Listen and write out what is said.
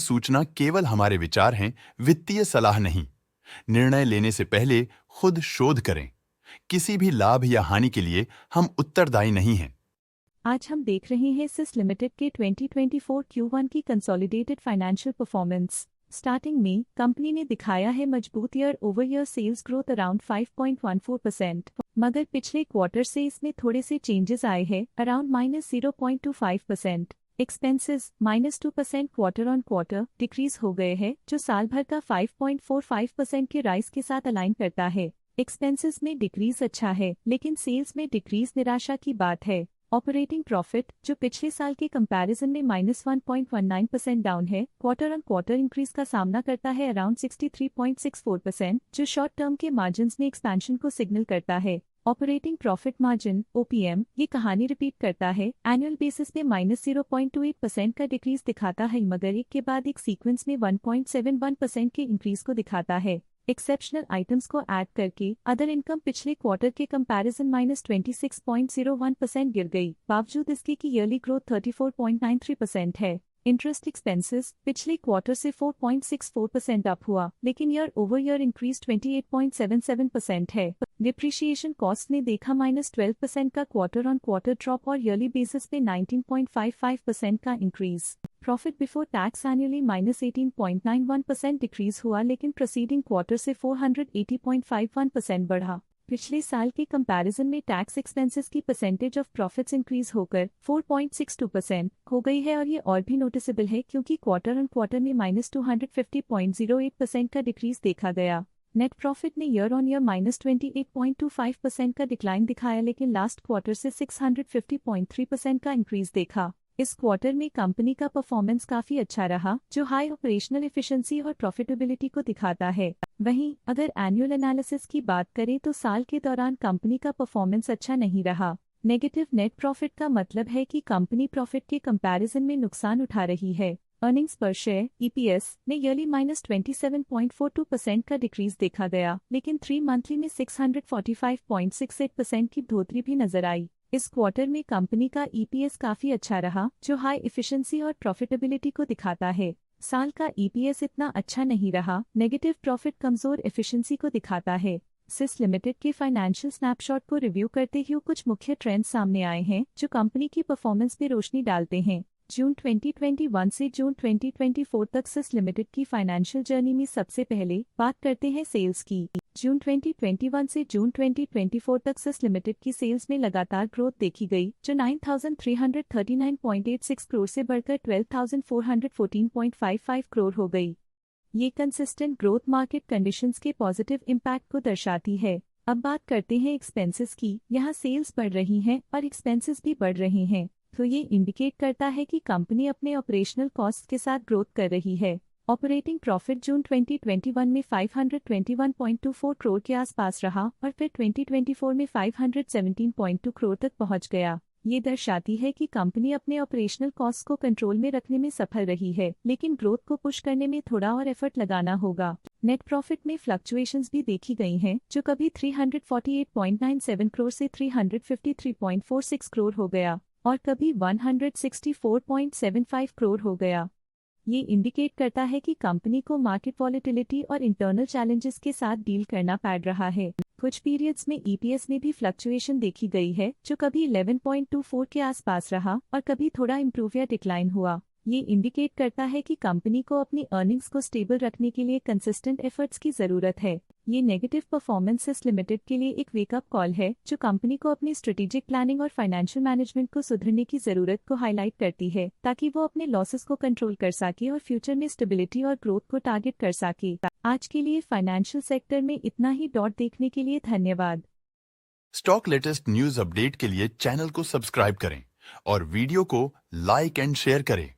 सूचना केवल हमारे विचार हैं, वित्तीय सलाह नहीं। निर्णय लेने से पहले खुद शोध करें। किसी भी लाभ या हानि के लिए हम उत्तरदायी नहीं हैं। आज हम देख रहे हैं सिस लिमिटेड के 2024 Q1 की कंसोलिडेटेड फाइनेंशियल परफॉर्मेंस। स्टार्टिंग में कंपनी ने दिखाया है मजबूत year over year sales growth around 5.14%, मगर पिछले क्वार्टर से इसमें थोड़े से चेंजेस आए हैं around -0.25%। Expenses -2% quarter on quarter decrease हो गए हैं, जो साल भर का 5.45% के राइज के साथ अलाइन करता है। एक्सपेंसेस में डिक्रीज अच्छा है, लेकिन सेल्स में डिक्रीज निराशा की बात है। ऑपरेटिंग प्रॉफिट, जो पिछले साल के कंपैरिजन में -1.19% डाउन है, क्वार्टर ऑन क्वार्टर इंक्रीज का सामना करता है अराउंड 63.64%, जो शॉर्ट टर्म के मार्जिन्स में एक्सपेंशन को सिग्नल करता है। ऑपरेटिंग प्रॉफिट मार्जिन OPM ये कहानी रिपीट करता है, एनुअल बेसिस पे -0.28% का डिक्रीज दिखाता है, मगर एक के बाद एक सीक्वेंस में 1.71% के इंक्रीज को दिखाता है। एक्सेप्शनल आइटम्स को ऐड करके अदर इनकम पिछले क्वार्टर के कंपैरिजन -26.01% गिर गई, बावजूद इसके कि ईयरली ग्रोथ 34.93% है। इंटरेस्ट एक्सपेंसेस पिछले क्वार्टर से 4.64% अप हुआ, लेकिन ईयर ओवर ईयर इंक्रीज 28.77% है। डिप्रिशिएशन कॉस्ट ने देखा -12% का क्वार्टर ऑन क्वार्टर ड्रॉप और ईयरली बेसिस पे 19.55% का increase. Profit before tax annually -18.91% decrease हुआ, लेकिन प्रीसीडिंग क्वार्टर से 480.51% बढ़ा। पिछले साल के कंपैरिजन में टैक्स एक्सपेंसेस की परसेंटेज ऑफ प्रॉफिट्स इंक्रीज होकर 4.62% हो गई है, और ये और भी नोटिसेबल है क्योंकि क्वार्टर ऑन क्वार्टर में -250.08% का डिक्रीज देखा गया। नेट प्रॉफिट ने ईयर ऑन ईयर -28.25% का डिक्लाइन दिखाया, लेकिन लास्ट क्वार्टर से 650.3% का इंक्रीज देखा। इस क्वार्टर में कंपनी का परफॉर्मेंस काफी अच्छा रहा, जो हाई ऑपरेशनल एफिशिएंसी और प्रॉफिटेबिलिटी को दिखाता है। वहीं अगर एनुअल एनालिसिस की बात करें तो साल के दौरान कंपनी का परफॉर्मेंस अच्छा नहीं रहा। नेगेटिव नेट प्रॉफिट का मतलब है कि कंपनी प्रॉफिट के कंपैरिजन में नुकसान उठा रही है। अर्निंग्स पर शेयर EPS ने ईयरली -27.42% का डिक्रीज देखा गया, लेकिन 3 मंथली में 645.68% की बढ़ोतरी भी नजर आई। इस क्वार्टर में कंपनी का EPS काफी अच्छा रहा, जो हाई एफिशिएंसी और प्रॉफिटेबिलिटी को दिखाता है। साल का EPS इतना अच्छा नहीं रहा, नेगेटिव प्रॉफिट कमजोर एफिशिएंसी को दिखाता है। सिस लिमिटेड के फाइनेंशियल स्नैपशॉट को रिव्यू करते हुए कुछ मुख्य ट्रेंड्स सामने आए हैं, जो कंपनी की परफॉर्मेंस में रोशनी डालते हैं। जून 2021 से जून 2024 तक सिस लिमिटेड की फाइनेंशियल जर्नी में सबसे पहले बात करते हैं सेल्स की। जून 2021 से जून 2024 तक सिस लिमिटेड की सेल्स में लगातार ग्रोथ देखी गई, जो 9,339.86 करोड़ से बढ़कर 12,414.55 करोड़ हो गई। ये कंसिस्टेंट ग्रोथ मार्केट कंडीशंस के पॉजिटिव इम्पैक्ट को दर्शाती है। अब बात करते हैं एक्सपेंसेस की। यहाँ सेल्स बढ़ रही हैं और एक्सपेंसेस भी बढ़ रहे हैं, तो ये इंडिकेट करता है कि कंपनी अपने ऑपरेशनल कॉस्ट के साथ ग्रोथ कर रही है। ऑपरेटिंग प्रॉफिट जून 2021 में 521.24 करोड़ के आसपास रहा और फिर 2024 में 517.2 करोड़ तक पहुंच गया। ये दर्शाती है कि कंपनी अपने ऑपरेशनल कॉस्ट को कंट्रोल में रखने में सफल रही है, लेकिन ग्रोथ को पुश करने में थोड़ा और एफर्ट लगाना होगा। नेट प्रॉफिट में फ्लक्चुएशंस भी देखी गई हैं, जो कभी 348.97 करोड़ से 353.46 करोड़ हो गया और कभी 164.75 करोड़ हो गया। ये इंडिकेट करता है कि कंपनी को मार्केट वॉलेटिलिटी और इंटरनल चैलेंजेस के साथ डील करना पड़ रहा है। कुछ पीरियड्स में EPS में भी फ्लक्चुएशन देखी गई है, जो कभी 11.24 के आसपास रहा और कभी थोड़ा इम्प्रूव या डिक्लाइन हुआ। ये इंडिकेट करता है कि कंपनी को अपनी अर्निंग्स को स्टेबल रखने के लिए कंसिस्टेंट एफर्ट्स की जरूरत है। ये नेगेटिव परफॉर्मेंस सिस लिमिटेड के लिए एक वेकअप कॉल है, जो कंपनी को अपनी स्ट्रेटेजिक प्लानिंग और फाइनेंशियल मैनेजमेंट को सुधरने की जरूरत को हाईलाइट करती है, ताकि वो अपने लॉसेस को कंट्रोल कर सके और फ्यूचर में स्टेबिलिटी और ग्रोथ को टारगेट कर सके। आज के लिए फाइनेंशियल सेक्टर में इतना ही। देखने के लिए धन्यवाद। स्टॉक लेटेस्ट न्यूज अपडेट के लिए चैनल को सब्सक्राइब करें और वीडियो को लाइक एंड शेयर करें।